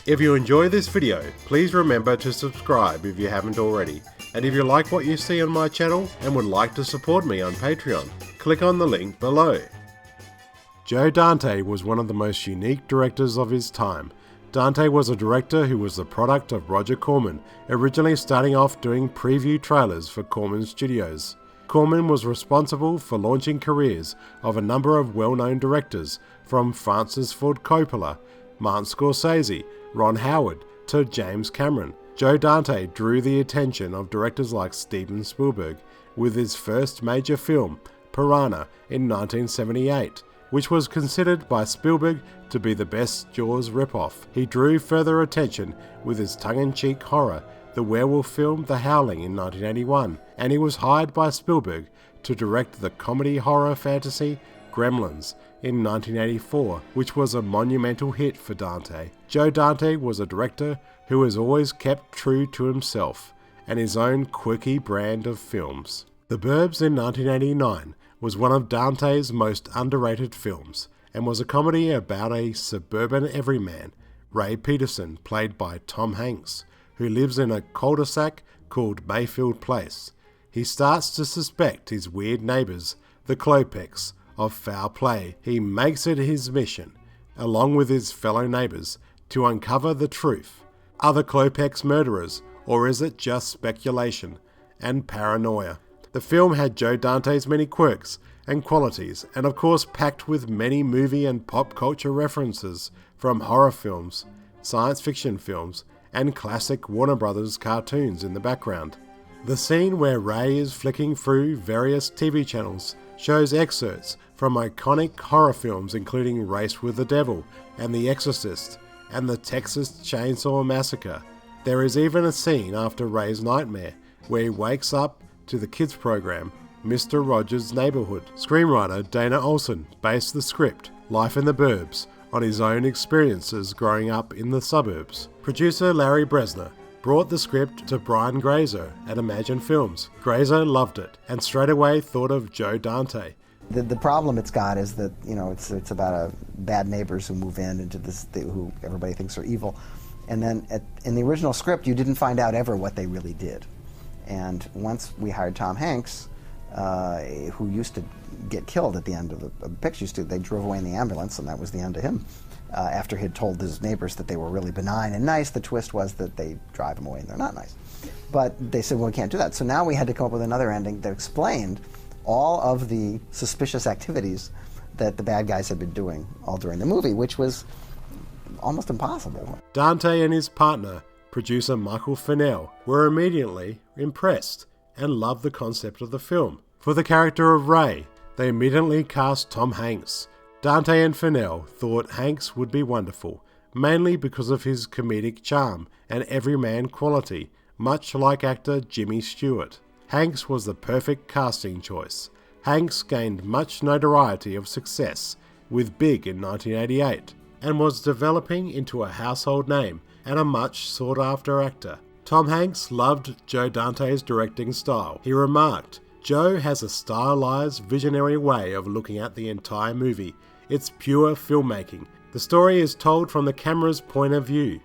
If you enjoy this video, please remember to subscribe if you haven't already. And if you like what you see on my channel and would like to support me on Patreon, click on the link below. Joe Dante was one of the most unique directors of his time. Dante was a director who was the product of Roger Corman, originally starting off doing preview trailers for Corman Studios. Corman was responsible for launching careers of a number of well-known directors, from Francis Ford Coppola, Martin Scorsese, Ron Howard, to James Cameron. Joe Dante drew the attention of directors like Steven Spielberg with his first major film, Piranha, in 1978, which was considered by Spielberg to be the best Jaws ripoff. He drew further attention with his tongue-in-cheek horror, the werewolf film The Howling in 1981, and he was hired by Spielberg to direct the comedy horror fantasy Gremlins in 1984, which was a monumental hit for Dante. Joe Dante was a director who has always kept true to himself and his own quirky brand of films. The Burbs in 1989 was one of Dante's most underrated films and was a comedy about a suburban everyman, Ray Peterson, played by Tom Hanks, who lives in a cul-de-sac called Mayfield Place. He starts to suspect his weird neighbours, the Klopeks, of foul play. He makes it his mission, along with his fellow neighbours, to uncover the truth. Are the Klopeks murderers, or is it just speculation and paranoia? The film had Joe Dante's many quirks and qualities, and of course packed with many movie and pop culture references from horror films, science fiction films, and classic Warner Brothers cartoons in the background. The scene where Ray is flicking through various TV channels shows excerpts from iconic horror films including Race with the Devil and The Exorcist and the Texas Chainsaw Massacre. There is even a scene after Ray's nightmare where he wakes up to the kids program Mr. Rogers' Neighborhood. Screenwriter Dana Olson based the script, Life in the Burbs, on his own experiences growing up in the suburbs. Producer Larry Bresner brought the script to Brian Grazer at Imagine Films. Grazer loved it and straight away thought of Joe Dante. The problem it's got is that, it's about bad neighbors who move in into this, who everybody thinks are evil. And then in the original script, you didn't find out ever what they really did. And once we hired Tom Hanks, who used to get killed at the end of the picture, they drove away in the ambulance, and that was the end of him. After he'd told his neighbors that they were really benign and nice, the twist was that they drive him away and they're not nice. But they said, well, we can't do that. So now we had to come up with another ending that explained all of the suspicious activities that the bad guys had been doing all during the movie, which was almost impossible. Dante and his partner, producer Michael Fennell, were immediately impressed and loved the concept of the film. For the character of Ray, they immediately cast Tom Hanks. Dante and Fennell thought Hanks would be wonderful, mainly because of his comedic charm and everyman quality, much like actor Jimmy Stewart. Hanks was the perfect casting choice. Hanks gained much notoriety of success with Big in 1988 and was developing into a household name and a much sought-after actor. Tom Hanks loved Joe Dante's directing style. He remarked, "Joe has a stylized, visionary way of looking at the entire movie. It's pure filmmaking. The story is told from the camera's point of view.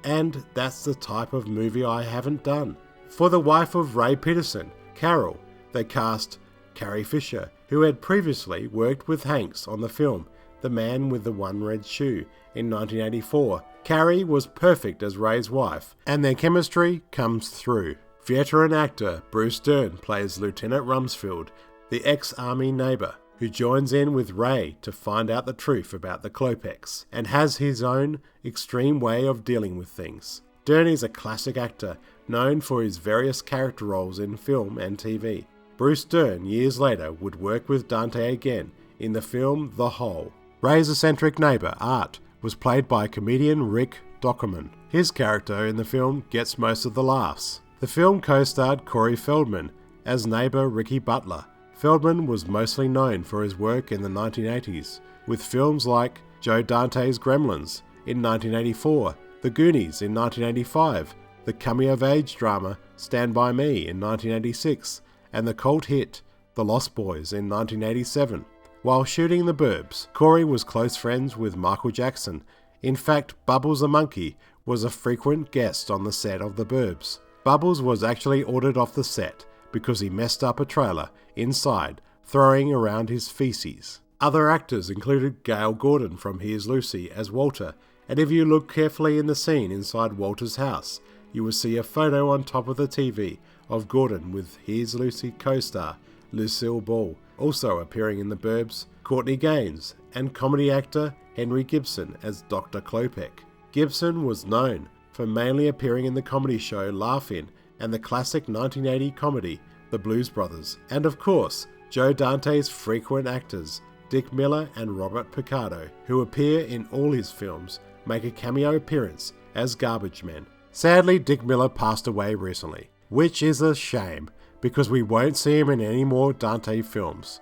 And that's the type of movie I haven't done." For the wife of Ray Peterson, Carol, they cast Carrie Fisher, who had previously worked with Hanks on the film The Man with the One Red Shoe in 1984. Carrie was perfect as Ray's wife, and their chemistry comes through. Veteran actor Bruce Dern plays Lieutenant Rumsfeld, the ex-army neighbor, who joins in with Ray to find out the truth about the Klopeks, and has his own extreme way of dealing with things. Dern is a classic actor, known for his various character roles in film and TV. Bruce Dern, years later, would work with Dante again in the film The Hole. Ray's eccentric neighbor, Art, was played by comedian Rick Dockerman. His character in the film gets most of the laughs. The film co-starred Corey Feldman as neighbor Ricky Butler. Feldman was mostly known for his work in the 1980s, with films like Joe Dante's Gremlins in 1984, The Goonies in 1985, the coming-of-age drama Stand By Me in 1986, and the cult hit The Lost Boys in 1987. While shooting The Burbs, Corey was close friends with Michael Jackson. In fact, Bubbles the monkey was a frequent guest on the set of The Burbs. Bubbles was actually ordered off the set because he messed up a trailer inside, throwing around his feces. Other actors included Gail Gordon from Here's Lucy as Walter, and if you look carefully in the scene inside Walter's house, you will see a photo on top of the TV of Gordon with Here's Lucy co-star Lucille Ball, also appearing in The Burbs, Courtney Gaines, and comedy actor Henry Gibson as Dr. Klopek. Gibson was known for mainly appearing in the comedy show Laugh-In and the classic 1980 comedy The Blues Brothers, and of course, Joe Dante's frequent actors Dick Miller and Robert Picardo, who appear in all his films, make a cameo appearance as garbage men. Sadly, Dick Miller passed away recently, which is a shame because we won't see him in any more Dante films.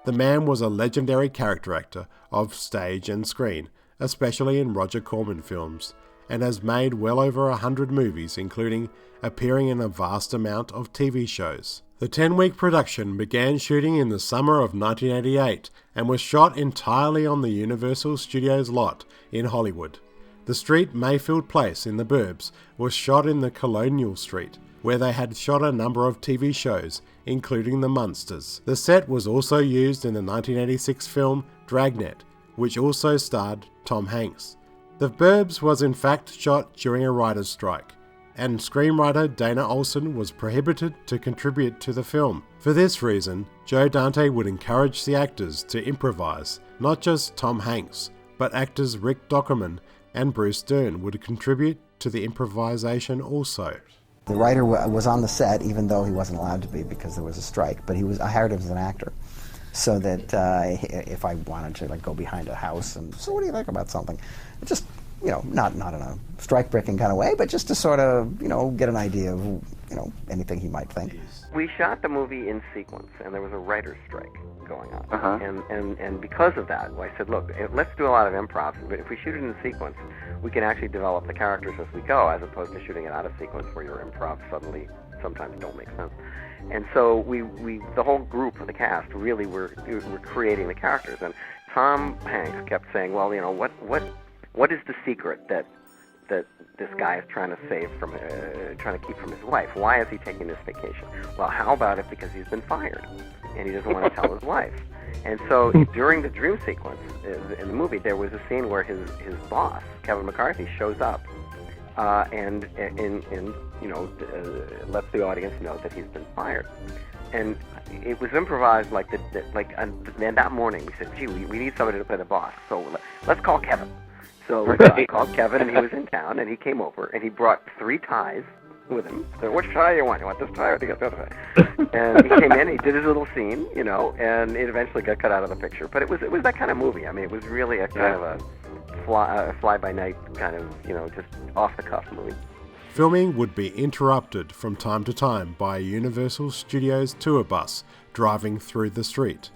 The man was a legendary character actor of stage and screen, especially in Roger Corman films, and has made well over 100 movies, including appearing in a vast amount of TV shows. The 10-week production began shooting in the summer of 1988 and was shot entirely on the Universal Studios lot in Hollywood. The street Mayfield Place in The Burbs was shot in the Colonial Street, where they had shot a number of TV shows, including The Munsters. The set was also used in the 1986 film Dragnet, which also starred Tom Hanks. The Burbs was in fact shot during a writer's strike, and screenwriter Dana Olson was prohibited to contribute to the film. For this reason, Joe Dante would encourage the actors to improvise. Not just Tom Hanks, but actors Rick Dockerman and Bruce Dern would contribute to the improvisation also. The writer was on the set, even though he wasn't allowed to be because there was a strike, but I hired him as an actor. So that if I wanted to go behind a house and, so what do you think about something? Just, not in a strike-breaking kind of way, but just to sort of, get an idea of, anything he might think. We shot the movie in sequence, and there was a writer's strike going on. And because of that, I said, look, let's do a lot of improv, but if we shoot it in sequence, we can actually develop the characters as we go, as opposed to shooting it out of sequence where your improv suddenly sometimes don't make sense. And so we the whole group of the cast really were creating the characters. And Tom Hanks kept saying, well, what is the secret that this guy is trying to save from, trying to keep from his wife? Why is he taking this vacation? Well, how about it because he's been fired and he doesn't want to tell his wife? And so during the dream sequence in the movie, there was a scene where his boss, Kevin McCarthy, shows up and lets the audience know that he's been fired. And it was improvised and that morning we said, gee, we need somebody to play the boss, so let's call Kevin. So I called Kevin, and he was in town, and he came over, and he brought 3 ties with him. So, which tie you want? You want this tie or the other tie? And he came in, he did his little scene, and it eventually got cut out of the picture. But it was that kind of movie. I mean, it was really a kind of a fly-by-night kind of, just off-the-cuff movie. Filming would be interrupted from time to time by a Universal Studios tour bus driving through the street.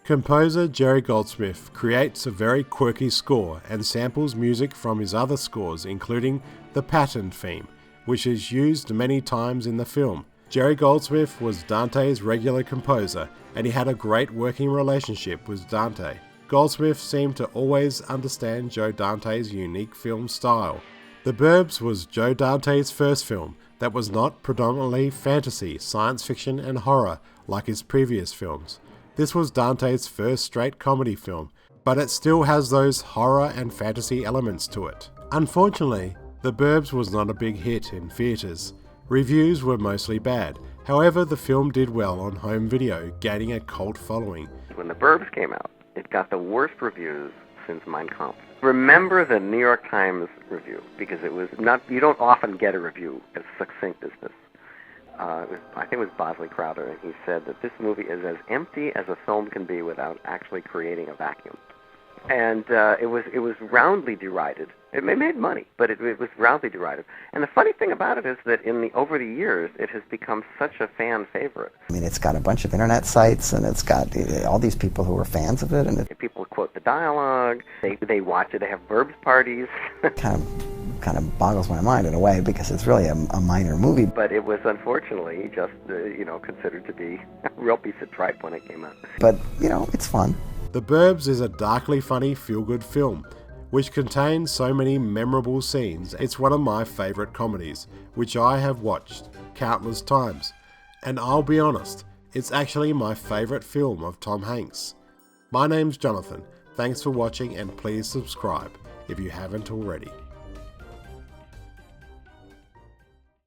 Composer Jerry Goldsmith creates a very quirky score and samples music from his other scores, including the Pattern theme, which is used many times in the film. Jerry Goldsmith was Dante's regular composer, and he had a great working relationship with Dante. Goldsmith seemed to always understand Joe Dante's unique film style. The Burbs was Joe Dante's first film that was not predominantly fantasy, science fiction, and horror like his previous films. This was Dante's first straight comedy film, but it still has those horror and fantasy elements to it. Unfortunately, The Burbs was not a big hit in theatres. Reviews were mostly bad. However, the film did well on home video, gaining a cult following. When The Burbs came out, it got the worst reviews since Mein Kampf. Remember the New York Times review, because it was not, you don't often get a review as succinct as this. I think it was Bosley Crowther, and he said that this movie is as empty as a film can be without actually creating a vacuum. And it was roundly derided. It made money, but it was roundly derided. And the funny thing about it is that over the years, it has become such a fan favorite. I mean, it's got a bunch of internet sites, and it's got all these people who are fans of it. And people quote the dialogue. They watch it. They have Burbs parties. kind of boggles my mind in a way, because it's really a minor movie. But it was unfortunately just considered to be a real piece of tripe when it came out. But it's fun. The Burbs is a darkly funny feel-good film, which contains so many memorable scenes. It's one of my favourite comedies, which I have watched countless times, and I'll be honest, it's actually my favourite film of Tom Hanks. My name's Jonathan, thanks for watching and please subscribe if you haven't already.